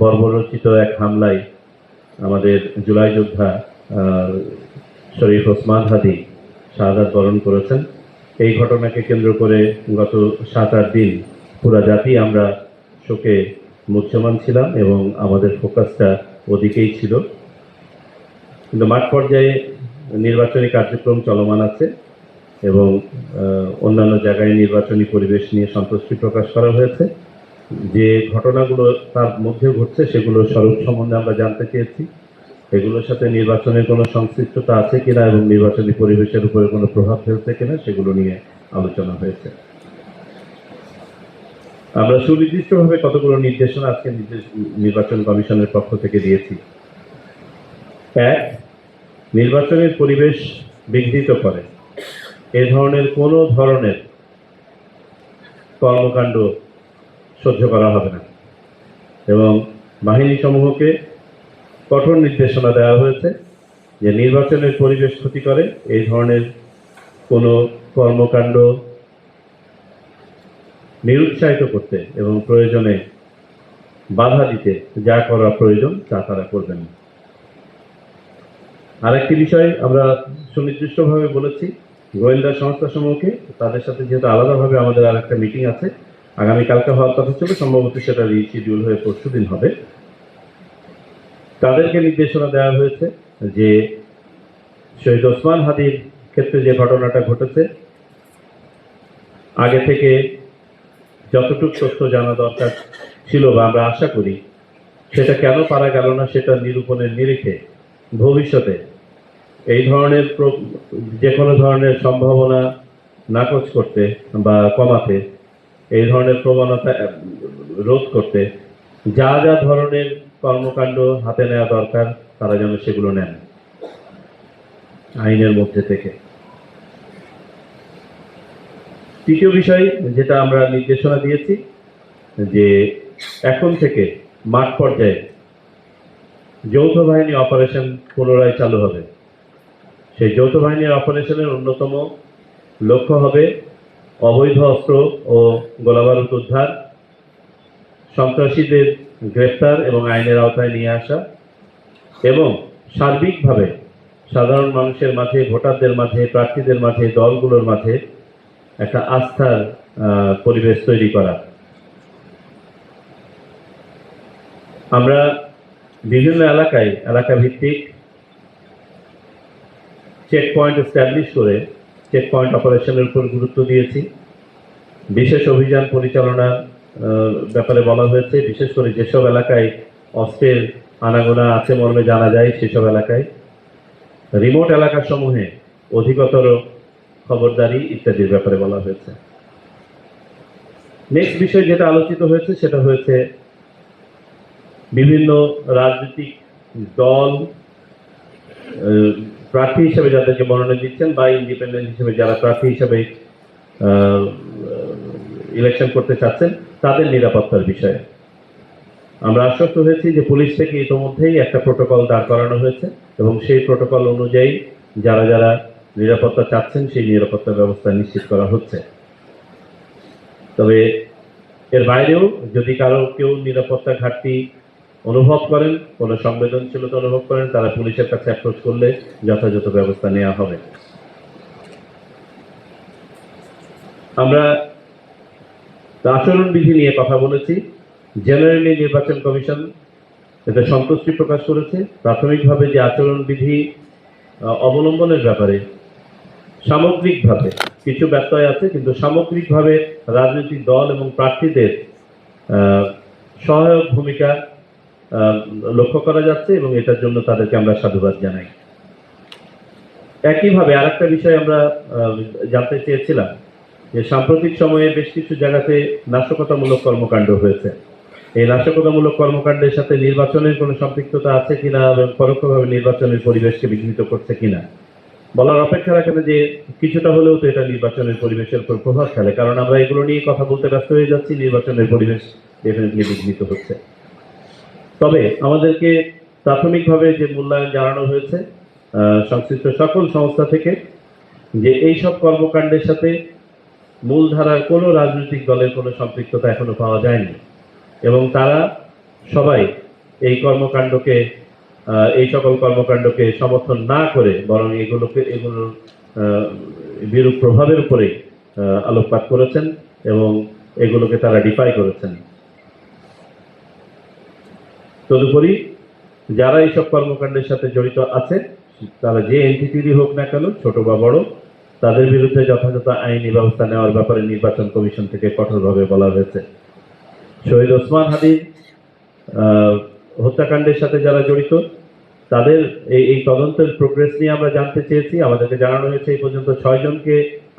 বর্বরচিত এক হামলায় আমাদের জুলাই যোদ্ধা শরীফ ওসমান হাদি শাহাদাত বরণ করেছেন। এই ঘটনাকে কেন্দ্র করে গত 7-8 দিন পুরা জাতি আমরা শোকে মুহ্যমান ছিলাম এবং আমাদের ফোকাসটা ওদিকেই ছিল। কিন্তু মাঠ পর্যায়ে নির্বাচনী কার্যক্রম চলমান আছে এবং অন্যান্য জায়গায় নির্বাচনী পরিবেশ নিয়ে সন্তুষ্টি প্রকাশ করা হয়েছে। যে ঘটনাগুলো তার মধ্যে ঘটছে সেগুলো স্বরূপ সম্বন্ধে আমরা জানতে চেয়েছি। এগুলোর সাথে নির্বাচনের কোনো সংশ্লিষ্টতা আছে কিনা এবং নির্বাচনী পরিবেশের উপরে কোনো প্রভাব ফেলছে কিনা সেগুলো নিয়ে আলোচনা হয়েছে। আমরা সুনির্দিষ্টভাবে কতগুলো নির্দেশনা আজকে নির্বাচন কমিশনের পক্ষ থেকে দিয়েছি। 1, নির্বাচনের পরিবেশ বিঘ্নিত করে এ ধরনের কোনো ধরনের কর্মকাণ্ড সহ্য করা হবে না এবং বাহিনী সমূহকে কঠোর নির্দেশনা দেওয়া হয়েছে যে নির্বাচনের পরিবেশ ক্ষতি করে এই ধরনের কোনো কর্মকাণ্ড নিরুৎসাহিত করতে এবং প্রয়োজনে বাধা দিতে যা করা প্রয়োজন তা তারা করবেন। আরেকটি বিষয় আমরা সুনির্দিষ্টভাবে বলেছি, গোয়েন্দা সংস্থা সমূহকে তাদের সাথে যেহেতু আলাদাভাবে আমাদের আরেকটা মিটিং আছে, আগামীকালকে হওয়ার কথা ছিল, সম্ভবত সেটা রিশিডিউল হয়ে পরশুদিন হবে। তাদেরকে নির্দেশনা দেওয়া হয়েছে যে শহীদ ওসমান হাদির ক্ষেত্রে যে ঘটনাটা ঘটেছে আগে থেকে যতটুকু তথ্য জানা দরকার ছিল বা আমরা আশা করি সেটা কেন পারা গেল না সেটা নিরূপণের নিরিখে ভবিষ্যতে এই ধরনের যে কোনো ধরনের সম্ভাবনা নাকচ করতে বা কমাতে, এই ধরনের প্রবণতা রোধ করতে যা যা ধরনের কর্মকাণ্ড হাতে নেওয়া দরকার তারা যেন সেগুলো নেন আইনের মধ্যে থেকে। তৃতীয় বিষয় যেটা আমরা নির্দেশনা দিয়েছি যে এখন থেকে মাঠ পর্যায়ে যৌথ বাহিনী অপারেশন পুনরায় চালু হবে। সেই যৌথ বাহিনীর অপারেশনের অন্যতম লক্ষ্য হবে অবৈধ অস্ত্র ও গোলাবারুদ উদ্ধার, সন্ত্রাসীদের গ্রেফতার এবং আইনের আওতায় নিয়ে আসা এবং সার্বিকভাবে সাধারণ মানুষের মাঝে, ভোটারদের মাঝে, প্রার্থীদের মাঝে, দলগুলোর মাঝে একটা আস্থার পরিবেশ তৈরি করা। আমরা বিভিন্ন এলাকা ভিত্তিক চেক পয়েন্ট এস্টাবলিশ করে চেক পয়েন্ট অপারেশনের উপর গুরুত্ব দিয়েছি। বিশেষ অভিযান পরিচালনার ব্যাপারে বলা হয়েছে, বিশেষ করে যেসব এলাকায় অস্ত্রের আনাগোনা আছে মর্মে জানা যায় সেসব এলাকায়, রিমোট এলাকাসমূহে অধিকতর খবরদারি ইত্যাদির ব্যাপারে বলা হয়েছে। নেক্সট বিষয় যেটা আলোচিত হয়েছে সেটা হয়েছে বিভিন্ন রাজনৈতিক দল প্রার্থী হিসেবে যাদেরকে মনোনয়ন দিচ্ছেন বা ইন্ডিপেন্ডেন্ট হিসেবে যারা প্রার্থী হিসেবে ইলেকশন করতে চাচ্ছেন তাদের নিরাপত্তার বিষয়ে আমরা আশ্বস্ত হয়েছি যে পুলিশ থেকে ইতিমধ্যেই একটা প্রোটোকল দাঁড় করানো হয়েছে এবং সেই প্রোটোকল অনুযায়ী যারা যারা নিরাপত্তা চাচ্ছেন সেই নিরাপত্তা ব্যবস্থা নিশ্চিত করা হচ্ছে। তবে এর বাইরেও যদি কেউ নিরাপত্তা ঘাটতি অনুভব করেন, কোনো সংবেদনশীলতা অনুভব করেন, তারা পুলিশের কাছে অ্যাপ্রোচ করলে যথাযথ ব্যবস্থা নেওয়া হবে। আমরা আচরণবিধি নিয়ে কথা বলেছি। জেনারেলি নির্বাচন কমিশন এতে সন্তুষ্টি প্রকাশ করেছে। প্রাথমিকভাবে যে আচরণবিধি অবলম্বনের ব্যাপারে সামগ্রিকভাবে কিছু ব্যত্যয় আছে, কিন্তু সামগ্রিকভাবে রাজনৈতিক দল এবং প্রার্থীদের সহায়ক ভূমিকা লক্ষ্য করা যাচ্ছে এবং এটার জন্য তাদেরকে আমরা সাধুবাদ জানাই। একইভাবে আরেকটা বিষয় আমরা জানতে চেয়েছিলাম যে সাম্প্রতিক সময়ে বেশ কিছু জায়গাতে নাশকতামূলক কর্মকাণ্ড হয়েছে। এই নাশকতামূলক কর্মকাণ্ডের সাথে নির্বাচনের কোনো সম্পৃক্ততা আছে কিনা এবং পরোক্ষভাবে নির্বাচনের পরিবেশকে বিঘ্নিত করছে কিনা বলার অপেক্ষা রাখে না যে কিছুটা হলেও তো এটা নির্বাচনের পরিবেশের উপর প্রভাব ফেলে, কারণ আমরা এগুলো নিয়ে কথা বলতে ব্যস্ত হয়ে যাচ্ছি, নির্বাচনের পরিবেশ ডেফিনেটলি বিঘ্নিত হচ্ছে। তবে আমাদেরকে প্রাথমিকভাবে যে মূল্যায়ন জানানো হয়েছে সংশ্লিষ্ট সকল সংস্থা থেকে যে এইসব কর্মকাণ্ডের সাথে মূলধারার কোনো রাজনৈতিক দলের কোনো সম্পৃক্ততা এখনো পাওয়া যায়নি এবং তারা সবাই এই কর্মকাণ্ডকে এই সকল কর্মকাণ্ডকে সমর্থন না করে বরং এগুলোর বিরূপ প্রভাবের উপরেই আলোকপাত করেছেন এবং এগুলোকে তারা ডিফাই করেছেন। তদুপরি যারা এইসব কর্মকাণ্ডের সাথে জড়িত আছে তারা যে এনটিটিরই হোক না কেন, ছোট বা বড়, তাদের বিরুদ্ধে যথাযথ আইনি ব্যবস্থা নেওয়ার ব্যাপারে নির্বাচন কমিশন থেকে কঠোরভাবে বলা হয়েছে। শহীদ ওসমান হাদির হত্যাকাণ্ডের সাথে যারা জড়িত তাদের এই তদন্তের প্রোগ্রেস নিয়ে আমরা জানতে চেয়েছি। আমাদেরকে জানানো হয়েছে এই পর্যন্ত 6 জনকে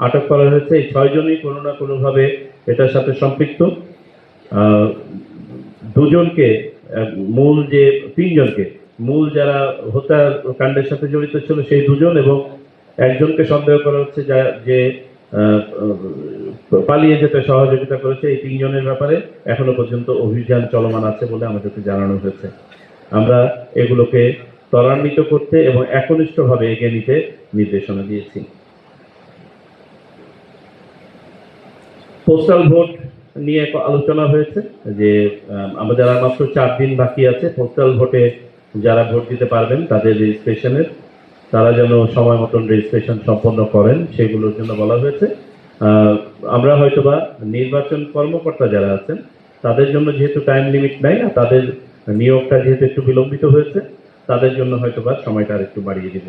আটক করা হয়েছে। এই 6 জনই কোনো না কোনোভাবে এটার সাথে সম্পৃক্ত। 2 জনকে, মূল যে 3 জনকে, মূল যারা হত্যাকাণ্ডের সাথে জড়িত ছিল সেই 2 জন, এবং একজনকে সন্দেহ করা হচ্ছে যে পালিয়ে যেতে সহযোগিতা করেছে। এই 3 জনের ব্যাপারে এখনো পর্যন্ত অভিযান চলমান আছে বলে আমাদেরকে জানানো হয়েছে। আমরা এগুলোকে ত্বরান্বিত করতে এবং একনিষ্ঠভাবে এগিয়ে নিতে নির্দেশনা দিয়েছি। পোস্টাল ভোট নিয়ে আলোচনা হয়েছে যে আমাদের আর মাত্র 4 দিন বাকি আছে। পোস্টাল ভোটে যারা ভোট দিতে পারবেন তাদের রেজিস্ট্রেশনের, তারা যেন সময় মতন রেজিস্ট্রেশন সম্পন্ন করেন সেগুলোর জন্য বলা হয়েছে। আমরা হয়তোবা নির্বাচন কর্মকর্তা যারা আছেন তাদের জন্য যেহেতু টাইম লিমিট নাই, তাদের নিয়োগটা যেহেতু একটু বিলম্বিত হয়েছে, তাদের জন্য হয়তোবা সময়টা আর একটু বাড়িয়ে দিব।